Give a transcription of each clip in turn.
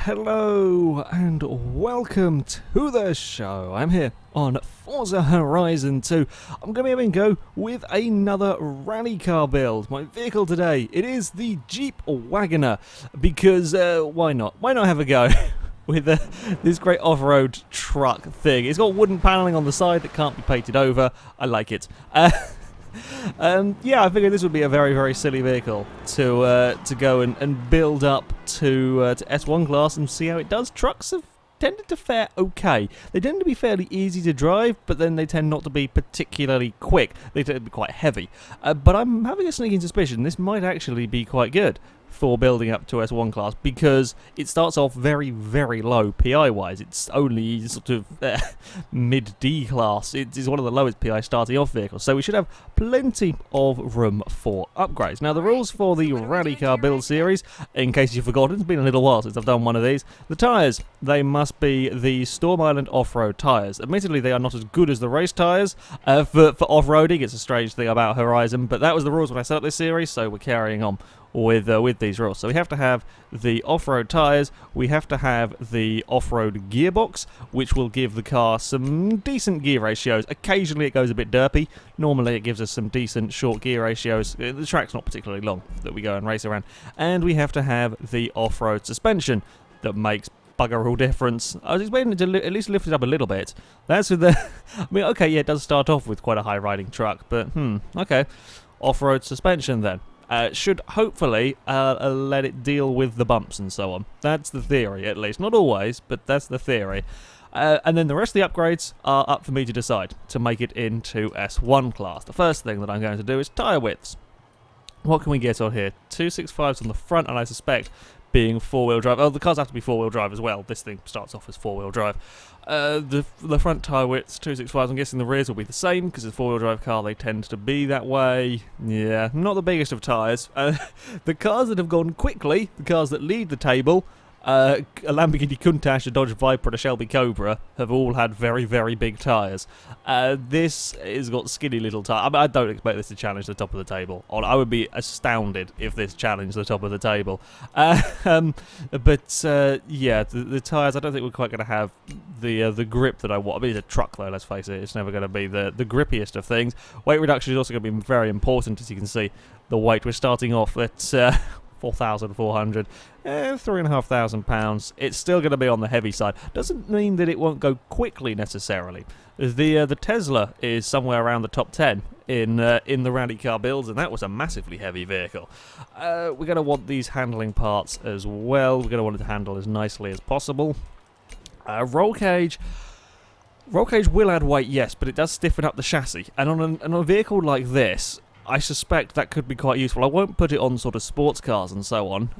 Hello and welcome to the show. I'm here on Forza Horizon 2. I'm going to be having a go with another rally car build. My vehicle today, it is the Jeep Wagoneer, because why not? Why not have a go with this great off-road truck thing? It's got wooden paneling on the side that can't be painted over. I like it. Yeah, I figured this would be a very, very silly vehicle to go and build up to S1 class and see how it does. Trucks have tended to fare okay. They tend to be fairly easy to drive, but then they tend not to be particularly quick. They tend to be quite heavy. But I'm having a sneaking suspicion this might actually be quite good for building up to S1 class, because it starts off very, very low PI wise. It's only sort of mid-D class. It is one of the lowest PI starting off vehicles, so we should have plenty of room for upgrades. Now, the rules for the rally car build series, in case you've forgotten, it's been a little while since I've done one of these. The tyres, they must be the Storm Island off-road tyres. Admittedly, they are not as good as the race tyres for off-roading. It's a strange thing about Horizon, but that was the rules when I set up this series, so we're carrying on with these rules. So we have to have the off-road tyres, we have to have the off-road gearbox, which will give the car some decent gear ratios. Occasionally it goes a bit derpy. Normally it gives us some decent short gear ratios. The track's not particularly long that we go and race around. And we have to have the off-road suspension that makes bugger all difference. I was expecting it to at least lift it up a little bit. That's with the... I mean, okay, yeah, it does start off with quite a high-riding truck, but okay. Off-road suspension then. Should hopefully let it deal with the bumps and so on. That's the theory, at least. Not always, but that's the theory. And then the rest of the upgrades are up for me to decide to make it into S1 class. The first thing that I'm going to do is tyre widths. What can we get on here? 265s on the front, and I suspect being four-wheel drive. Oh, the cars have to be four-wheel drive as well. This thing starts off as four-wheel drive. The front tyre widths, 265s. I'm guessing the rears will be the same, because it's a four-wheel drive car, they tend to be that way. Yeah, not the biggest of tyres. The cars that have gone quickly, the cars that lead the table, a Lamborghini Countach, a Dodge Viper, and a Shelby Cobra have all had very, very big tyres. This has got skinny little tyres. I mean, I don't expect this to challenge the top of the table. I would be astounded if this challenged the top of the table. Yeah, the tyres, I don't think we're quite going to have the grip that I want. I mean, it's a truck though, let's face it. It's never going to be the grippiest of things. Weight reduction is also going to be very important, as you can see. The weight, we're starting off at 4,400, £3,500. It's still going to be on the heavy side. Doesn't mean that it won't go quickly necessarily. The Tesla is somewhere around the top 10 in the rally car builds, and that was a massively heavy vehicle. We're going to want these handling parts as well. We're going to want it to handle as nicely as possible. Roll cage. Roll cage will add weight, yes, but it does stiffen up the chassis. And on a vehicle like this, I suspect that could be quite useful. I won't put it on sort of sports cars and so on,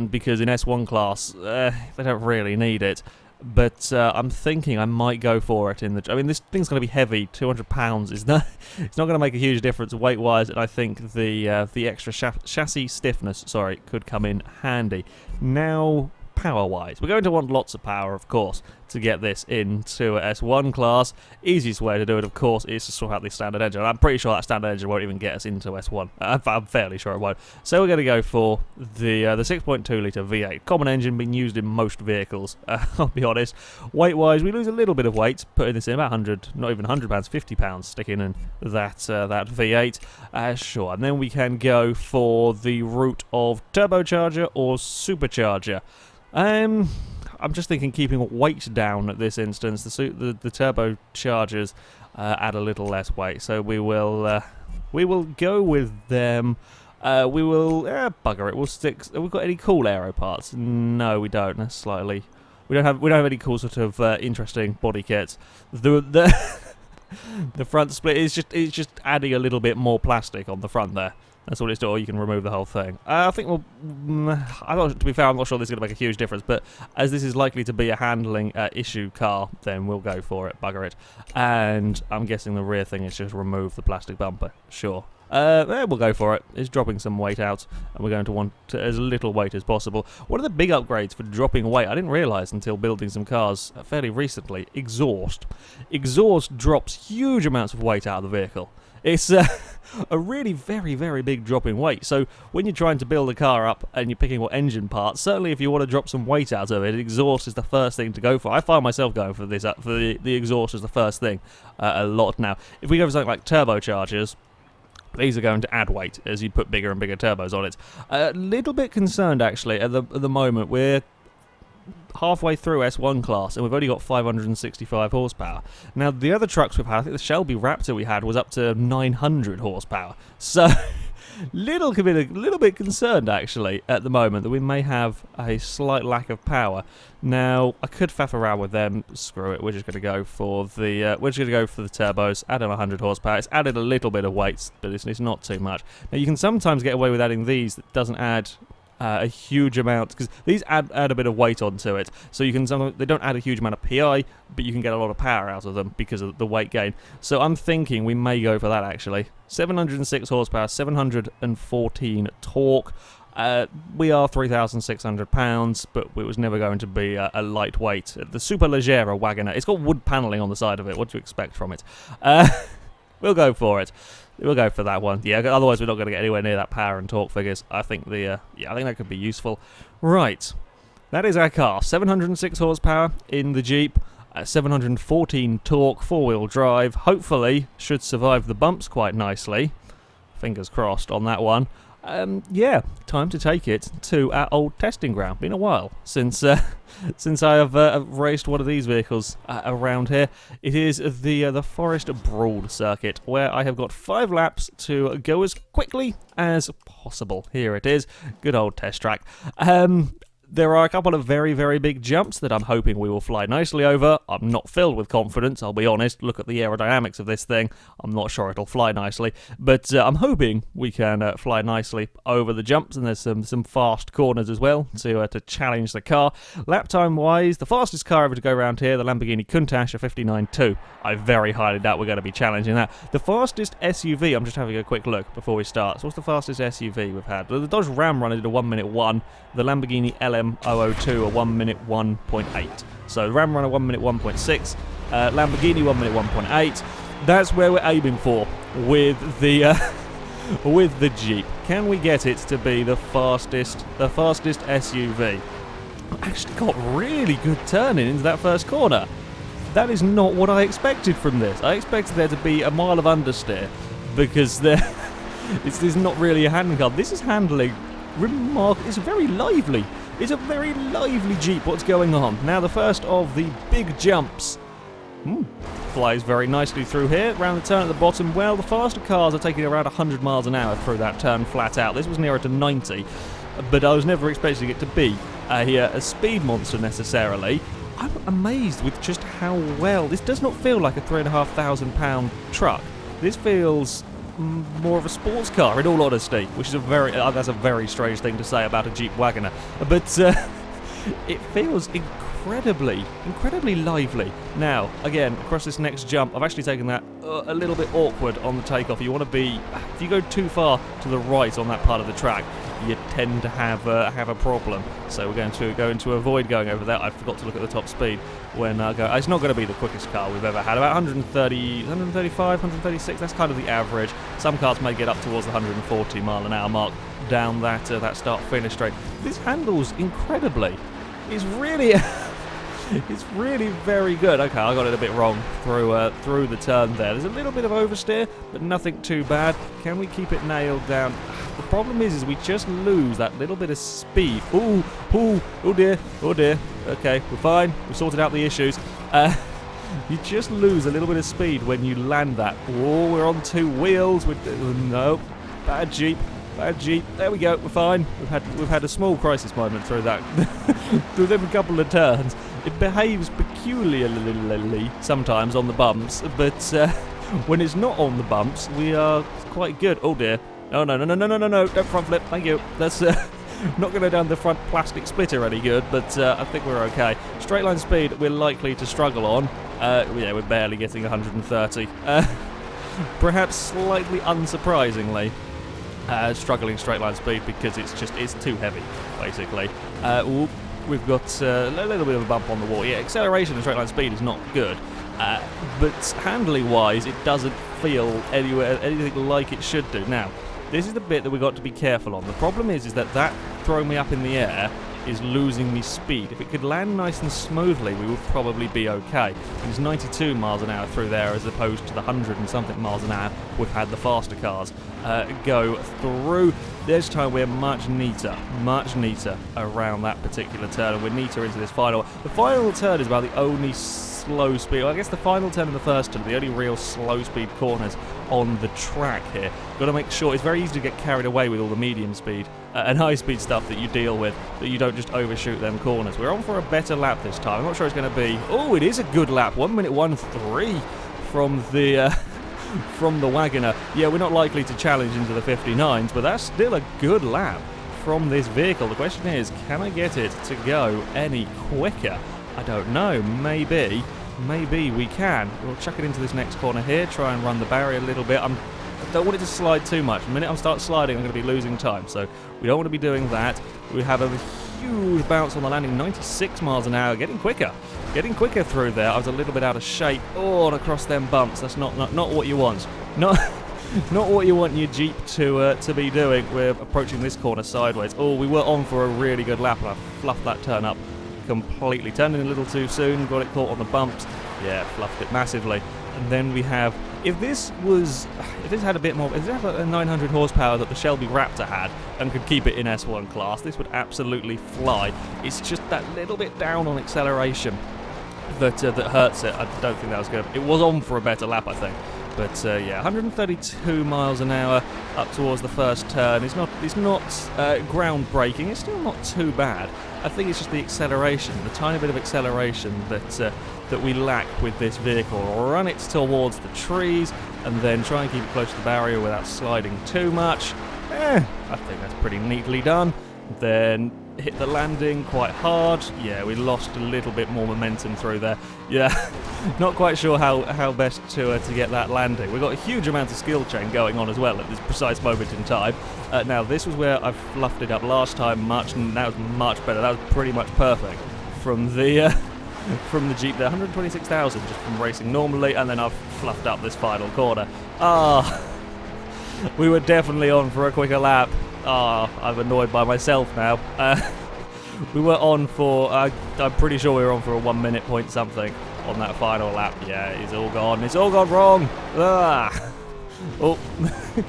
because in S1 class, they don't really need it. But I'm thinking I might go for it in the... I mean, this thing's going to be heavy. 200 pounds is not... It's not going to make a huge difference weight-wise, and I think the extra chassis stiffness, could come in handy. Now, power-wise, we're going to want lots of power, of course, to get this into S1 class. Easiest way to do it, of course, is to swap out the standard engine. I'm pretty sure that standard engine won't even get us into S1. I'm fairly sure it won't. So we're going to go for the 6.2 litre V8. Common engine being used in most vehicles, I'll be honest. Weight-wise, we lose a little bit of weight, putting this in about 100, not even 100 pounds, 50 pounds, sticking in that V8. Sure, and then we can go for the route of turbocharger or supercharger. I'm just thinking keeping weight down at this instance. The turbochargers add a little less weight, so we will go with them. We will bugger it. We'll stick. Have we got any cool aero parts? No, we don't. That's slightly. We don't have any cool sort of interesting body kits. The front split is just adding a little bit more plastic on the front there. That's what it's doing, or you can remove the whole thing. I think to be fair, I'm not sure this is going to make a huge difference, but as this is likely to be a handling issue car, then we'll go for it, bugger it. And I'm guessing the rear thing is just remove the plastic bumper, sure. We'll go for it. It's dropping some weight out, and we're going to want as little weight as possible. One of the big upgrades for dropping weight, I didn't realise until building some cars fairly recently, exhaust. Exhaust drops huge amounts of weight out of the vehicle. It's a really very, very big drop in weight. So when you're trying to build a car up and you're picking what engine parts, certainly if you want to drop some weight out of it, exhaust is the first thing to go for. I find myself going for this, for the exhaust as the first thing a lot now. If we go for something like turbochargers, these are going to add weight as you put bigger and bigger turbos on it. A little bit concerned actually at the moment. We're halfway through S1 class and we've only got 565 horsepower. Now the other trucks we've had, I think the Shelby Raptor we had was up to 900 horsepower. So little bit concerned actually at the moment that we may have a slight lack of power. Now I could faff around with them. Screw it. We're just going to go for the turbos. Add in 100 horsepower. It's added a little bit of weight, but it's not too much. Now you can sometimes get away with adding these that doesn't add a huge amount, because these add a bit of weight onto it, so you can they don't add a huge amount of PI, but you can get a lot of power out of them because of the weight gain. So I'm thinking we may go for that actually. 706 horsepower, 714 torque. We are 3,600 pounds, but it was never going to be a lightweight. The Superleggera Wagoneer. It's got wood panelling on the side of it. What do you expect from it? We'll go for it. We'll go for that one. Yeah, otherwise we're not going to get anywhere near that power and torque figures. I think I think that could be useful. Right, that is our car. 706 horsepower in the Jeep, 714 torque, four-wheel drive. Hopefully, should survive the bumps quite nicely. Fingers crossed on that one. Yeah, time to take it to our old testing ground. Been a while since I have raced one of these vehicles around here. It is the Forest Broad circuit, where I have got 5 laps to go as quickly as possible. Here it is, good old test track. There are a couple of very, very big jumps that I'm hoping we will fly nicely over. I'm not filled with confidence, I'll be honest. Look at the aerodynamics of this thing. I'm not sure it'll fly nicely, but I'm hoping we can fly nicely over the jumps, and there's some fast corners as well to challenge the car. Lap time-wise, the fastest car ever to go around here, the Lamborghini Countach, a 59.2. I very highly doubt we're going to be challenging that. The fastest SUV, I'm just having a quick look before we start. So what's the fastest SUV we've had? The Dodge Ram Runner did a 1 minute 1. The Lamborghini LM002 a 1 minute 1.8. So Ram Runner 1 minute 1.6, Lamborghini 1 minute 1.8. That's where we're aiming for with the with the Jeep. Can we get it to be the fastest SUV? I actually got really good turning into that first corner. That is not what I expected from this. I expected there to be a mile of understeer, because this is not really a handling car. This is handling it's very lively. It's a very lively Jeep. What's going on? Now the first of the big jumps. Flies very nicely through here. Round the turn at the bottom. Well, the faster cars are taking around 100 miles an hour through that turn flat out. This was nearer to 90, but I was never expecting it to be a speed monster necessarily. I'm amazed with just how well. This does not feel like a £3,500 truck. This feels more of a sports car, in all honesty, which is that's a very strange thing to say about a Jeep Wagoneer, but it feels incredibly lively. Now, again, across this next jump, I've actually taken that a little bit awkward on the takeoff. You want to be, if you go too far to the right on that part of the track, you tend to have a problem. So we're going to avoid going over there. I forgot to look at the top speed when I go. It's not going to be the quickest car we've ever had. About 130, 135, 136. That's kind of the average. Some cars may get up towards the 140 mile an hour mark down that start-finish straight. This handles incredibly. It's really very good. Okay, I got it a bit wrong through the turn there. There's a little bit of oversteer, but nothing too bad. Can we keep it nailed down? The problem is we just lose that little bit of speed. Oh dear. Okay, we're fine. We've sorted out the issues. You just lose a little bit of speed when you land that. Oh, we're on 2 wheels. No, bad Jeep. There we go. We're fine. We've had a small crisis moment through that. Through them a couple of turns. It behaves peculiarly sometimes on the bumps, but when it's not on the bumps, we are quite good. Oh dear. No. Don't front flip. Thank you. That's not going to down the front plastic splitter any good, but I think we're okay. Straight line speed we're likely to struggle on. Yeah, we're barely getting 130. perhaps slightly unsurprisingly, struggling straight line speed because it's too heavy, basically. We've got a little bit of a bump on the wall. Yeah, acceleration and straight line speed is not good, but handling-wise, it doesn't feel anything like it should do. Now, this is the bit that we've got to be careful on. The problem is that throwing me up in the air is losing me speed. If it could land nice and smoothly, we would probably be okay. It's 92 miles an hour through there as opposed to the 100 and something miles an hour we've had the faster cars go through. This time we're much neater around that particular turn, and we're neater into this final. The final turn is about the only slow speed, well, I guess the final turn and the first turn are the only real slow speed corners on the track here. Got to make sure, it's very easy to get carried away with all the medium speed and high speed stuff that you deal with, that you don't just overshoot them corners. We're on for a better lap this time. I'm not sure it's going to be, oh, it is a good lap, 1:13 from the from the Wagoneer. Yeah, we're not likely to challenge into the 59s, but that's still a good lap from this vehicle. The question is, can I get it to go any quicker? I don't know, maybe we can. We'll chuck it into this next corner here, try and run the barrier a little bit. I don't want it to slide too much. The minute I start sliding, I'm going to be losing time, so we don't want to be doing that. We have a huge bounce on the landing, 96 miles an hour, getting quicker through there. I was a little bit out of shape. Oh, and across them bumps. That's not what you want. Not what you want your Jeep to be doing. We're approaching this corner sideways. Oh, we were on for a really good lap, and I fluffed that turn up completely. Turned in a little too soon, got it caught on the bumps. Yeah, fluffed it massively. And then we have, if this had a bit more, if it had a 900 horsepower that the Shelby Raptor had and could keep it in S1 class, this would absolutely fly. It's just that little bit down on acceleration that hurts it. I don't think that was good. It was on for a better lap, I think. But yeah, 132 miles an hour up towards the first turn. It's not groundbreaking. It's still not too bad. I think it's just the acceleration, the tiny bit of acceleration that we lack with this vehicle. Run it towards the trees and then try and keep it close to the barrier without sliding too much. I think that's pretty neatly done. Then hit the landing quite hard. Yeah, we lost a little bit more momentum through there. Yeah, not quite sure how best to get that landing. We've got a huge amount of skill chain going on as well at this precise moment in time. Now, this was where I fluffed it up last time and that was much better. That was pretty much perfect from the Jeep there. 126,000 just from racing normally, and then I've fluffed up this final corner. We were definitely on for a quicker lap. I'm annoyed by myself now. We were on for, I'm pretty sure we were on for a 1 minute point something on that final lap. Yeah, it's all gone. It's all gone wrong. Oh,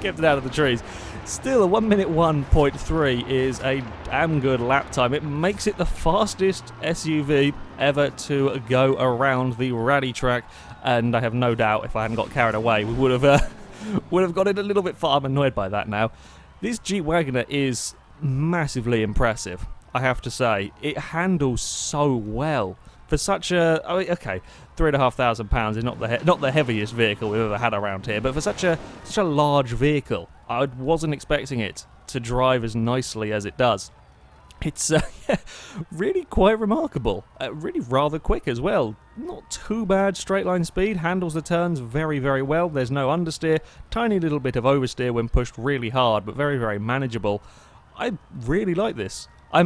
kept it out of the trees. Still, a 1:01.3 is a damn good lap time. It makes it the fastest SUV ever to go around the rally track, and I have no doubt if I hadn't got carried away, we would have got it a little bit far. I'm annoyed by that now. This Jeep Wagoneer is massively impressive, I have to say. It handles so well. For such a, okay, £3,500 is not the heaviest vehicle we've ever had around here, but for such a large vehicle, I wasn't expecting it to drive as nicely as it does. It's yeah, really quite remarkable. Really rather quick as well. Not too bad straight line speed. Handles the turns very, very well. There's no understeer. Tiny little bit of oversteer when pushed really hard, but very, very manageable. I really like this. I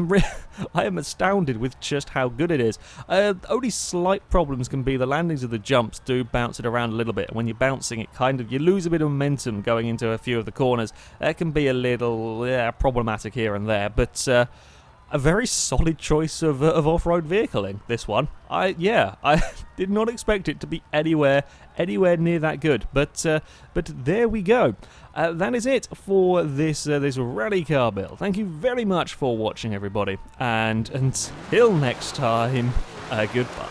am astounded with just how good it is. Only slight problems can be the landings of the jumps do bounce it around a little bit. When you're bouncing it, you lose a bit of momentum going into a few of the corners. That can be a little problematic here and there, but a very solid choice of off-road vehicling, this one. I did not expect it to be anywhere near that good, but there we go. That is it for this rally car build. Thank you very much for watching, everybody, and until next time, goodbye.